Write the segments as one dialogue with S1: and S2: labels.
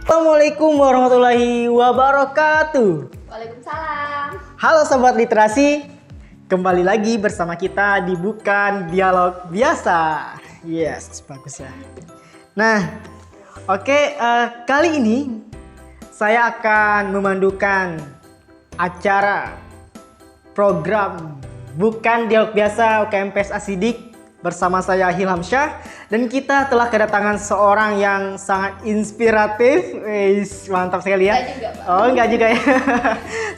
S1: Assalamualaikum warahmatullahi wabarakatuh.
S2: Waalaikumsalam.
S1: Halo Sobat Literasi, kembali lagi bersama kita di Bukan Dialog Biasa. Yes, bagus ya. Nah, oke, kali ini saya akan memandukan acara program Bukan Dialog Biasa UKM PSA Sidik bersama saya Hilham Syah, dan kita telah kedatangan seorang yang sangat inspiratif. Mantap sekali ya.
S2: Enggak juga, Pak.
S1: Oh, enggak juga ya.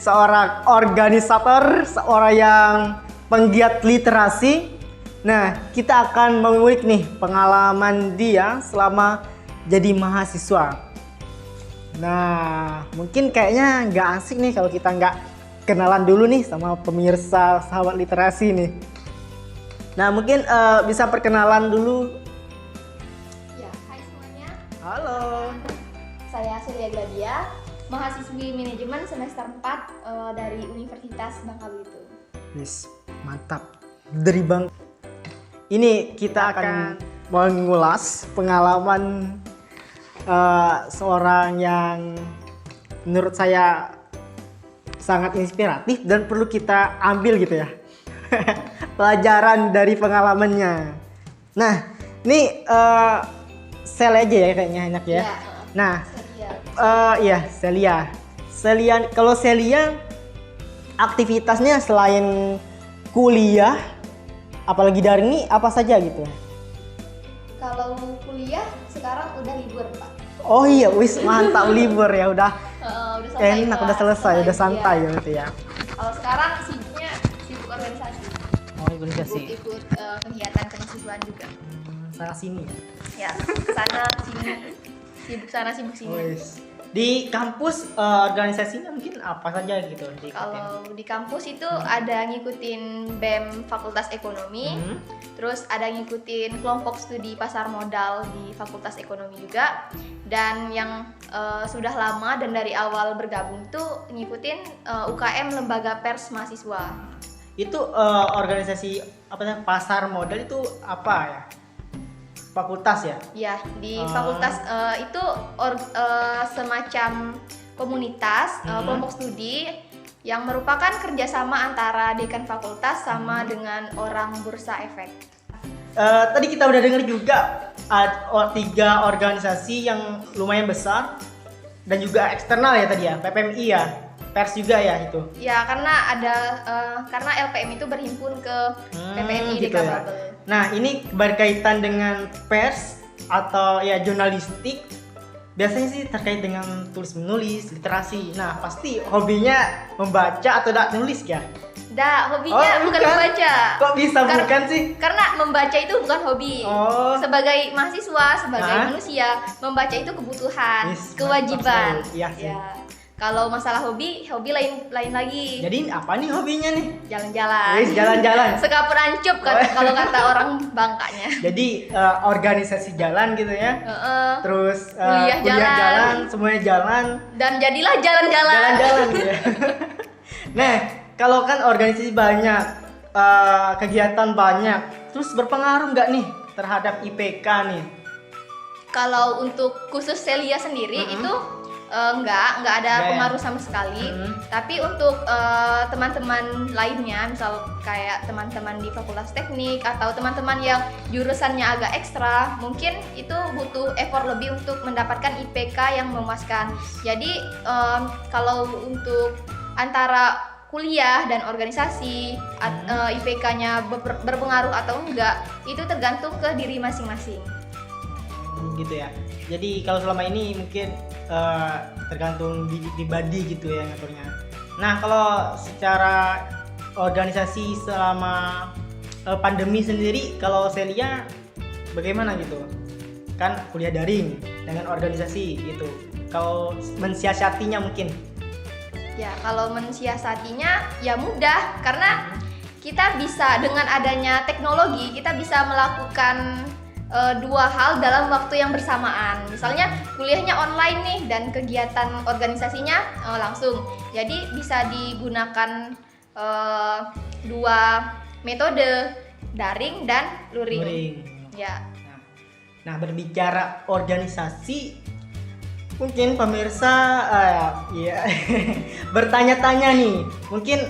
S1: Seorang organisator, seorang yang penggiat literasi. Nah, kita akan mengulik nih pengalaman dia selama jadi mahasiswa. Nah, mungkin kayaknya nggak asik nih kalau kita nggak kenalan dulu nih sama pemirsa sahabat literasi nih. Nah, mungkin bisa perkenalan dulu.
S2: Ya, hai semuanya.
S1: Halo.
S2: Saya Surya Gladia, mahasiswi manajemen semester 4 dari Universitas Bangka Belitung.
S1: Yes, mantap. Dari Bang. Ini kita akan mengulas pengalaman seorang yang menurut saya sangat inspiratif dan perlu kita ambil gitu ya. Pelajaran dari pengalamannya. Nah, ini sel aja ya kayaknya enak ya.
S2: Ya,
S1: Nah,
S2: Celia.
S1: iya Celia. Kalau Celia aktivitasnya selain kuliah, apalagi daring nih apa saja gitu?
S2: Kalau kuliah sekarang udah libur, Pak.
S1: Oh iya, wis mantap libur ya udah.
S2: Udah selesai.
S1: Enak,
S2: Pak.
S1: udah selesai, udah santai
S2: Iya.
S1: ya berarti ya.
S2: Kalau sekarang sibuk organisasi.
S1: Oh, organisasi.
S2: Ikut kegiatan kemahasiswaan juga.
S1: Sana sini.
S2: Ya, sana sini. Sibuk sana sibuk sini.
S1: Wis. Di kampus organisasinya mungkin apa saja gitu diikutin?
S2: Kalau di kampus itu ada ngikutin BEM Fakultas Ekonomi, terus ada ngikutin kelompok studi pasar modal di Fakultas Ekonomi juga, dan yang sudah lama dan dari awal bergabung tuh ngikutin UKM Lembaga Pers Mahasiswa.
S1: Itu organisasi apa namanya pasar modal itu apa ya? Fakultas ya?
S2: Ya, di fakultas itu semacam komunitas kelompok studi yang merupakan kerjasama antara dekan fakultas sama dengan orang Bursa Efek.
S1: Tadi kita udah dengar juga ada 3 organisasi yang lumayan besar dan juga eksternal ya tadi ya, PPMI ya, pers juga ya itu.
S2: Ya, karena LPM itu berhimpun ke PPMI
S1: gitu
S2: DK
S1: ya.
S2: Bubble.
S1: Nah, ini berkaitan dengan pers atau ya jurnalistik. Biasanya sih terkait dengan tulis menulis, literasi. Nah, pasti hobinya membaca atau tidak nulis ya?
S2: Hobinya bukan membaca.
S1: Kok bisa bukan sih?
S2: Karena membaca itu bukan hobi.
S1: Oh.
S2: Sebagai mahasiswa, sebagai manusia, membaca itu kebutuhan,
S1: Yes,
S2: kewajiban.
S1: mantap sekali. Iya sih.
S2: Ya. Kalau masalah hobi lain lagi.
S1: Jadi apa nih hobinya nih?
S2: Jalan-jalan.
S1: Wis, jalan-jalan.
S2: Sekapur ancup kalau kata orang Bangkanya.
S1: Jadi organisasi jalan gitu ya. Terus
S2: Kuliah jalan.
S1: semuanya jalan.
S2: Dan jadilah jalan-jalan.
S1: Jalan-jalan gitu ya. Nah, kalau kan organisasi banyak, kegiatan banyak, terus berpengaruh nggak nih terhadap IPK nih?
S2: Kalau untuk khusus Celia sendiri itu nggak ada pengaruh sama sekali. Tapi untuk teman-teman lainnya, misal kayak teman-teman di Fakultas Teknik atau teman-teman yang jurusannya agak ekstra, mungkin itu butuh effort lebih untuk mendapatkan IPK yang memuaskan. Jadi kalau untuk antara kuliah dan organisasi IPK-nya berpengaruh atau enggak, itu tergantung ke diri masing-masing.
S1: Gitu ya. Jadi kalau selama ini mungkin tergantung pribadi gitu ya ngaturnya. Nah, kalau secara organisasi selama pandemi sendiri, kalau Celia bagaimana gitu? Kan kuliah daring dengan organisasi gitu. Kalau mensiasatinya mungkin?
S2: Ya, kalau mensiasatinya ya mudah, karena kita bisa dengan adanya teknologi, kita bisa melakukan 2 hal dalam waktu yang bersamaan. Misalnya kuliahnya online nih dan kegiatan organisasinya langsung. Jadi bisa digunakan 2 metode, daring dan luring. Ya.
S1: Nah, berbicara organisasi, Mungkin pemirsa ya bertanya-tanya nih, mungkin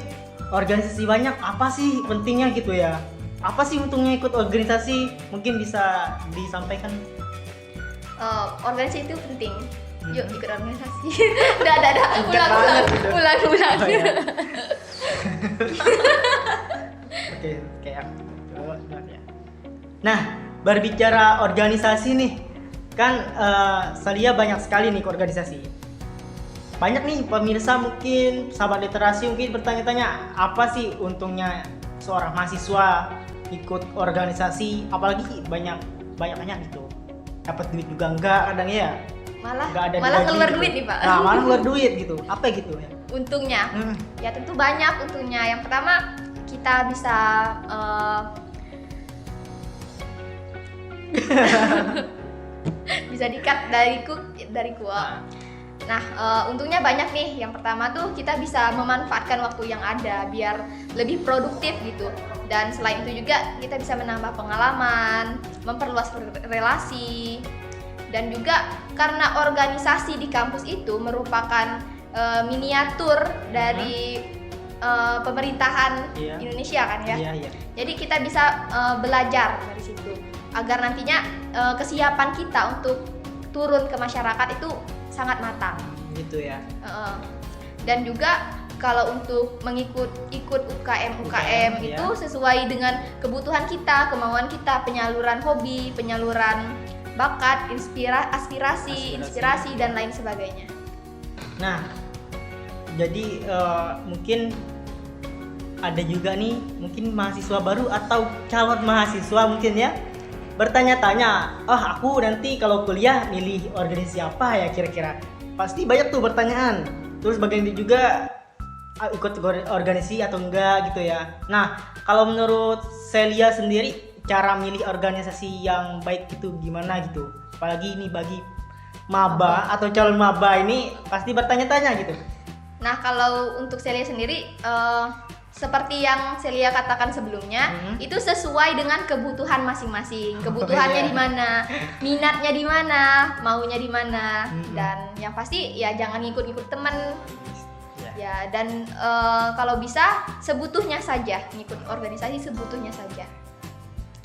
S1: organisasi banyak apa sih pentingnya gitu ya? Apa sih untungnya ikut organisasi? Mungkin bisa disampaikan.
S2: Organisasi itu penting. Yuk ikut organisasi.
S1: Singkat banget gitu.
S2: Ulang.
S1: Oh, ya. Oke, kayak coba ya. Nah, berbicara organisasi nih, kan Salia banyak sekali nih ke organisasi. Banyak nih pemirsa mungkin sahabat literasi mungkin bertanya-tanya apa sih untungnya seorang mahasiswa ikut organisasi, apalagi banyak gitu. Dapat duit juga enggak kadang ya. Nggak ada
S2: Malah
S1: gaji
S2: keluar
S1: gitu.
S2: duit nih Pak.
S1: Nah, malah keluar duit gitu. Apa gitu ya?
S2: Untungnya, ya tentu banyak untungnya. Yang pertama kita bisa bisa di-cut dari gua. Nah, untungnya banyak nih. Yang pertama tuh kita bisa memanfaatkan waktu yang ada biar lebih produktif gitu. Dan selain itu juga kita bisa menambah pengalaman, memperluas relasi. Dan juga karena organisasi di kampus itu merupakan miniatur dari pemerintahan Indonesia kan ya.
S1: Iya.
S2: Jadi kita bisa belajar dari situ agar nantinya kesiapan kita untuk turun ke masyarakat itu sangat matang.
S1: Gitu ya.
S2: Dan juga kalau untuk ikut UKM itu sesuai dengan kebutuhan kita, kemauan kita, penyaluran hobi, penyaluran bakat, aspirasi dan lain sebagainya.
S1: Nah, jadi mungkin ada juga nih mungkin mahasiswa baru atau calon mahasiswa mungkin ya bertanya-tanya, aku nanti kalau kuliah milih organisasi apa ya kira-kira? Pasti banyak tuh pertanyaan. Terus bagian itu juga ikut organisasi atau enggak gitu ya. Nah, kalau menurut Celia sendiri cara milih organisasi yang baik itu gimana gitu? Apalagi ini bagi maba atau calon maba ini pasti bertanya-tanya gitu.
S2: Nah, kalau untuk Celia sendiri seperti yang Celia katakan sebelumnya, itu sesuai dengan kebutuhan masing-masing. Kebutuhannya di mana, minatnya di mana, maunya di mana, dan yang pasti ya jangan ngikut-ngikut teman. Ya, dan kalau bisa sebutuhnya saja, ngikut organisasi sebutuhnya saja.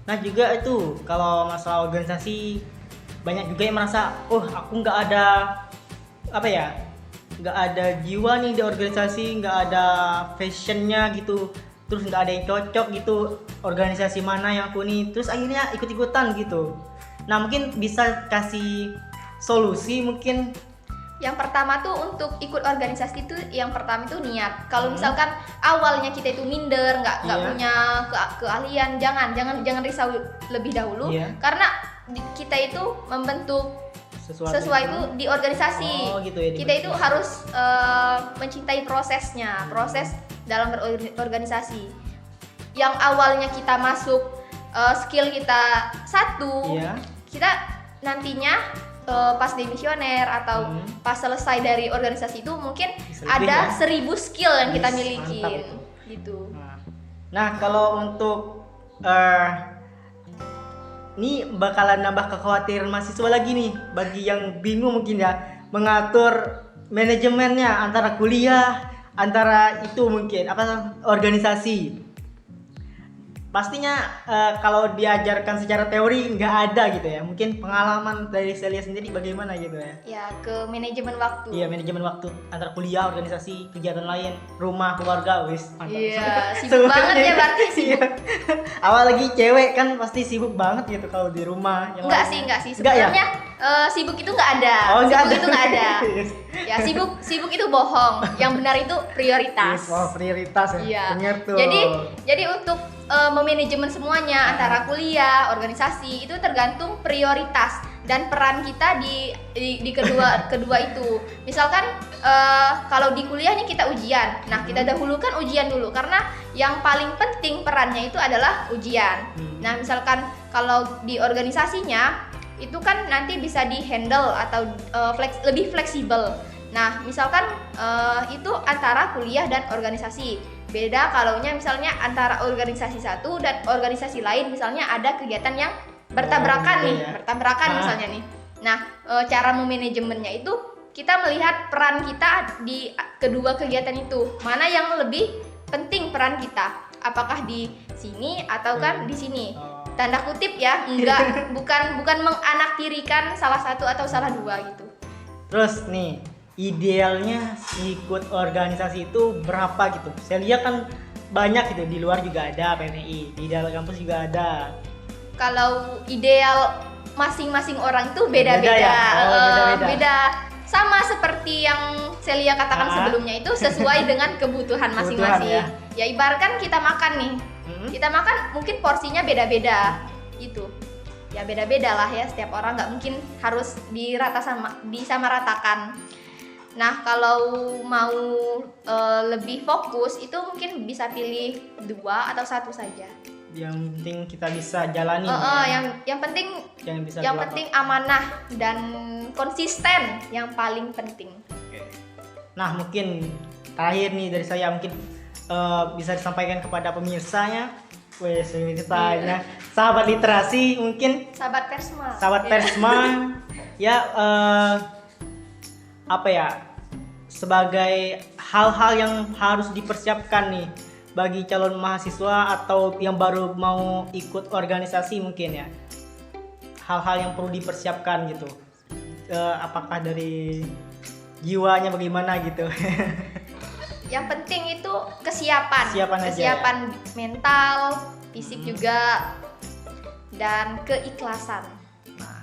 S1: Nah juga itu kalau masalah organisasi banyak juga yang merasa aku nggak ada nggak ada jiwa nih di organisasi, nggak ada fashionnya gitu, terus nggak ada yang cocok gitu organisasi mana yang aku nih, terus akhirnya ikut-ikutan gitu. Nah mungkin bisa kasih solusi mungkin.
S2: Yang pertama tuh untuk ikut organisasi itu yang pertama itu niat. Kalau misalkan awalnya kita itu minder, nggak punya keahlian, jangan risau lebih dahulu, karena kita itu membentuk sesuatu di organisasi.
S1: Gitu ya,
S2: kita itu harus mencintai prosesnya, proses dalam berorganisasi. Yang awalnya kita masuk skill kita satu, kita nantinya pas demisioner atau pas selesai dari organisasi itu mungkin ada 1000 skill yang kita miliki gitu.
S1: Nah kalau untuk ini bakalan nambah kekhawatiran mahasiswa lagi nih bagi yang bingung mungkin ya mengatur manajemennya antara kuliah, antara itu mungkin organisasi. Pastinya kalau diajarkan secara teori nggak ada gitu ya. Mungkin pengalaman dari Celia sendiri bagaimana gitu ya?
S2: Ya ke manajemen waktu.
S1: Iya manajemen waktu antara kuliah, organisasi, kegiatan lain, rumah, keluarga, wis.
S2: Iya sibuk banget ya berarti sibuk.
S1: Awal lagi cewek kan pasti sibuk banget gitu kalau di rumah.
S2: Enggak sih sebenarnya sibuk itu nggak ada. Itu nggak ada. Ya sibuk itu bohong. Yang benar itu prioritas.
S1: Prioritas ya.
S2: Iya.
S1: Bener tuh.
S2: Jadi untuk memanajemen semuanya antara kuliah, organisasi itu tergantung prioritas dan peran kita di kedua itu. Misalkan kalau di kuliah nih kita ujian. Nah, kita dahulukan ujian dulu karena yang paling penting perannya itu adalah ujian. Nah, misalkan kalau di organisasinya itu kan nanti bisa di-handle atau lebih fleksibel. Nah, misalkan itu antara kuliah dan organisasi. Beda kalaunya misalnya antara organisasi satu dan organisasi lain, misalnya ada kegiatan yang bertabrakan bertabrakan misalnya nih. Nah, cara memanajemennya itu kita melihat peran kita di kedua kegiatan itu. Mana yang lebih penting peran kita? Apakah di sini atau kan di sini? Tanda kutip ya, enggak bukan menganaktirikan salah satu atau salah dua gitu.
S1: Terus nih, idealnya ikut organisasi itu berapa gitu? Saya lihat kan banyak gitu, di luar juga ada PMI, di dalam kampus juga ada.
S2: Kalau ideal masing-masing orang itu beda-beda.
S1: Beda ya? Beda-beda.
S2: Beda. Sama seperti yang Celia katakan sebelumnya, itu sesuai dengan kebutuhan masing-masing. Ya ibaratkan kita makan nih. Kita makan mungkin porsinya beda-beda. Itu. Ya beda-beda lah ya, setiap orang nggak mungkin harus disamaratakan. Nah, kalau mau lebih fokus itu mungkin bisa pilih 2 atau 1 saja.
S1: Yang penting kita bisa jalani.
S2: Yang penting
S1: bisa
S2: yang penting amanah dan konsisten yang paling penting.
S1: Oke. Nah, mungkin terakhir nih dari saya mungkin bisa disampaikan kepada pemirsanya. Pemirsanya sahabat literasi, mungkin
S2: Sahabat Persma.
S1: Ya apa ya? Sebagai hal-hal yang harus dipersiapkan nih bagi calon mahasiswa atau yang baru mau ikut organisasi mungkin ya, hal-hal yang perlu dipersiapkan gitu, apakah dari jiwanya bagaimana gitu.
S2: Yang penting itu kesiapan
S1: aja, ya?
S2: Mental, fisik juga, dan keikhlasan.
S1: Nah,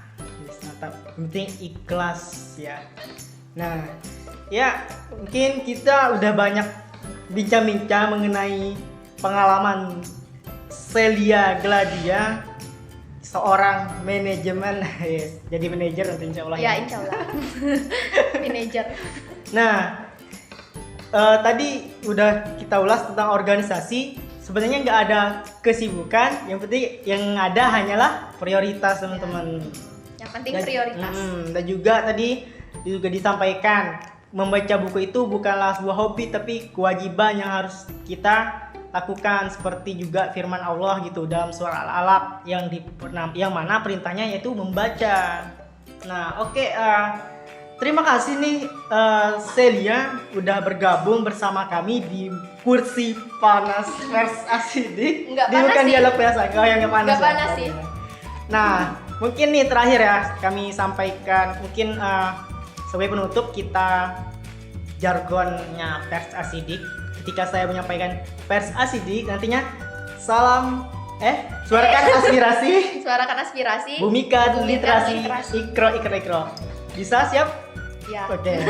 S1: penting ikhlas ya. Nah, ya mungkin kita udah banyak bincang-bincang mengenai pengalaman Celia Gladia, seorang manajemen, jadi manajer nanti insya Allah
S2: ya. Insya Allah. Manajer.
S1: Nah, tadi udah kita ulas tentang organisasi. Sebenarnya nggak ada kesibukan, yang penting yang ada hanyalah prioritas teman-teman.
S2: Yang penting prioritas.
S1: Dan juga tadi juga disampaikan, membaca buku itu bukanlah sebuah hobi tapi kewajiban yang harus kita lakukan, seperti juga firman Allah gitu dalam surah Al-Alaq yang mana perintahnya yaitu membaca. Nah, oke, terima kasih nih Celia udah bergabung bersama kami di kursi panas Pers Asidik.
S2: Nggak
S1: di
S2: panas
S1: bukan
S2: sih.
S1: dialog biasa, yang nggak panas.
S2: Nggak panas sih.
S1: Nah, mungkin nih terakhir ya kami sampaikan, mungkin sebagai penutup kita jargonnya Pers Asidik. Ketika saya menyampaikan Pers Asidik, nantinya suarakan aspirasi,
S2: Suarakan aspirasi,
S1: bumikan literasi, ikro. Bisa, siap?
S2: Ya.
S1: Oke.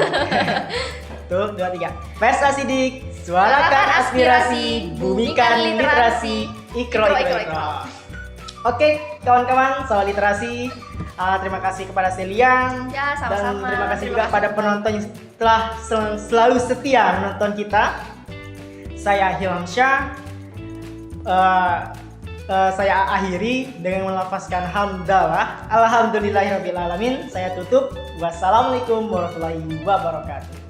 S1: Tuh, 2, 3. Pers Asidik, suarakan aspirasi, bumikan literasi, ikro. Oke, kawan-kawan soal literasi, terima kasih kepada Celia.
S2: Ya, sama-sama.
S1: Dan terima kasih juga kepada penonton yang telah selalu setia menonton kita. Saya Hilham Syah. Saya akhiri dengan melafazkan hamdalah. Alhamdulillahirabbil alamin. Saya tutup. Wassalamualaikum warahmatullahi wabarakatuh.